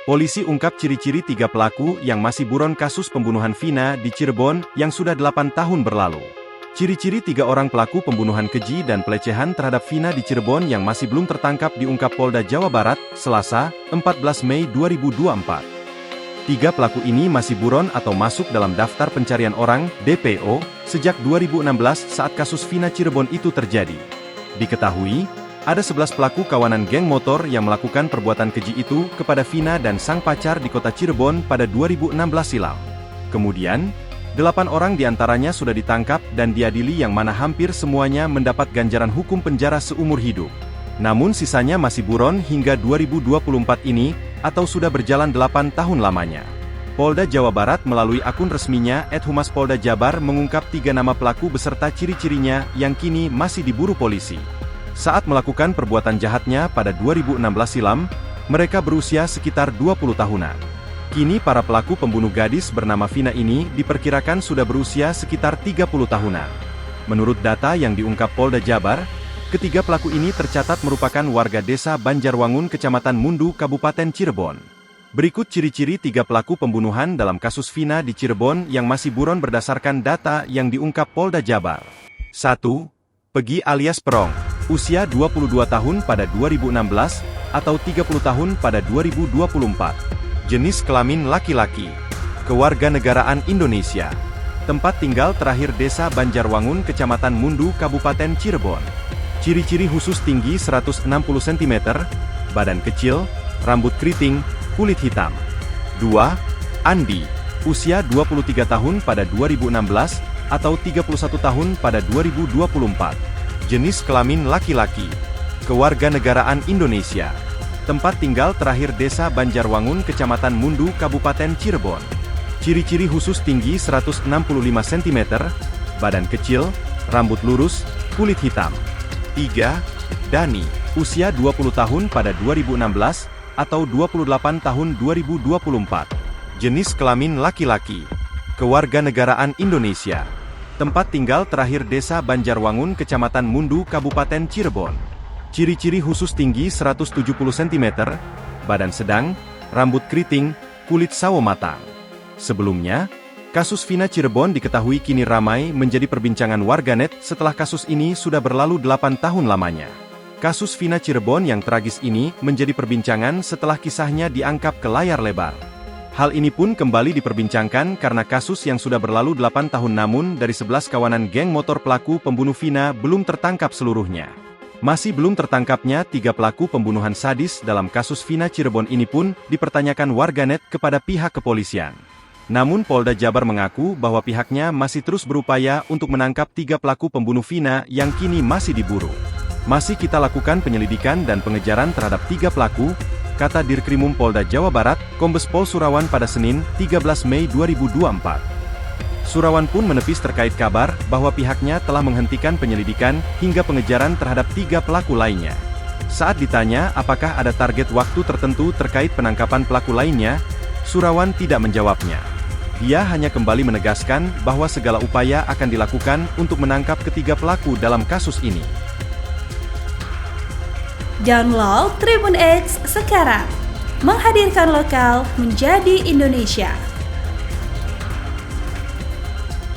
Polisi ungkap ciri-ciri 3 pelaku yang masih buron kasus pembunuhan Vina di Cirebon yang sudah 8 tahun berlalu. Ciri-ciri 3 orang pelaku pembunuhan keji dan pelecehan terhadap Vina di Cirebon yang masih belum tertangkap diungkap Polda Jawa Barat, Selasa, 14 Mei 2024. 3 pelaku ini masih buron atau masuk dalam daftar pencarian orang, DPO, sejak 2016 saat kasus Vina Cirebon itu terjadi. Diketahui, ada 11 pelaku kawanan geng motor yang melakukan perbuatan keji itu kepada Vina dan sang pacar di kota Cirebon pada 2016 silam. Kemudian, 8 orang diantaranya sudah ditangkap dan diadili yang mana hampir semuanya mendapat ganjaran hukum penjara seumur hidup. Namun sisanya masih buron hingga 2024 ini, atau sudah berjalan 8 tahun lamanya. Polda Jawa Barat melalui akun resminya @humaspolda Jabar mengungkap 3 nama pelaku beserta ciri-cirinya yang kini masih diburu polisi. Saat melakukan perbuatan jahatnya pada 2016 silam, mereka berusia sekitar 20 tahunan. Kini para pelaku pembunuh gadis bernama Vina ini diperkirakan sudah berusia sekitar 30 tahunan. Menurut data yang diungkap Polda Jabar, ketiga pelaku ini tercatat merupakan warga desa Banjarwangun, Kecamatan Mundu, Kabupaten Cirebon. Berikut ciri-ciri 3 pelaku pembunuhan dalam kasus Vina di Cirebon yang masih buron berdasarkan data yang diungkap Polda Jabar. 1. Pegi alias Perong. Usia 22 tahun pada 2016, atau 30 tahun pada 2024. Jenis kelamin laki-laki. Kewarganegaraan Indonesia. Tempat tinggal terakhir desa Banjarwangun, Kecamatan Mundu, Kabupaten Cirebon. Ciri-ciri khusus tinggi 160 cm, badan kecil, rambut keriting, kulit hitam. 2. Andi. Usia 23 tahun pada 2016, atau 31 tahun pada 2024. Jenis kelamin laki-laki. Kewarganegaraan Indonesia. Tempat tinggal terakhir desa Banjarwangun, Kecamatan Mundu, Kabupaten Cirebon. Ciri-ciri khusus tinggi 165 cm, badan kecil, rambut lurus, kulit hitam. 3. Dani. Usia 20 tahun pada 2016, atau 28 tahun 2024. Jenis kelamin laki-laki. Kewarganegaraan Indonesia. Tempat tinggal terakhir desa Banjarwangun, Kecamatan Mundu, Kabupaten Cirebon. Ciri-ciri khusus tinggi 170 cm, badan sedang, rambut keriting, kulit sawo matang. Sebelumnya, kasus Vina Cirebon diketahui kini ramai menjadi perbincangan warganet setelah kasus ini sudah berlalu 8 tahun lamanya. Kasus Vina Cirebon yang tragis ini menjadi perbincangan setelah kisahnya diangkat ke layar lebar. Hal ini pun kembali diperbincangkan karena kasus yang sudah berlalu 8 tahun namun dari 11 kawanan geng motor pelaku pembunuh Vina belum tertangkap seluruhnya. Masih belum tertangkapnya 3 pelaku pembunuhan sadis dalam kasus Vina Cirebon ini pun dipertanyakan warganet kepada pihak kepolisian. Namun Polda Jabar mengaku bahwa pihaknya masih terus berupaya untuk menangkap 3 pelaku pembunuh Vina yang kini masih diburu. Masih kita lakukan penyelidikan dan pengejaran terhadap 3 pelaku, kata Dirkrimum Polda Jawa Barat, Kombes Pol Surawan pada Senin, 13 Mei 2024. Surawan pun menepis terkait kabar bahwa pihaknya telah menghentikan penyelidikan hingga pengejaran terhadap 3 pelaku lainnya. Saat ditanya apakah ada target waktu tertentu terkait penangkapan pelaku lainnya, Surawan tidak menjawabnya. Dia hanya kembali menegaskan bahwa segala upaya akan dilakukan untuk menangkap ketiga pelaku dalam kasus ini. Download Tribun X sekarang, menghadirkan lokal menjadi Indonesia.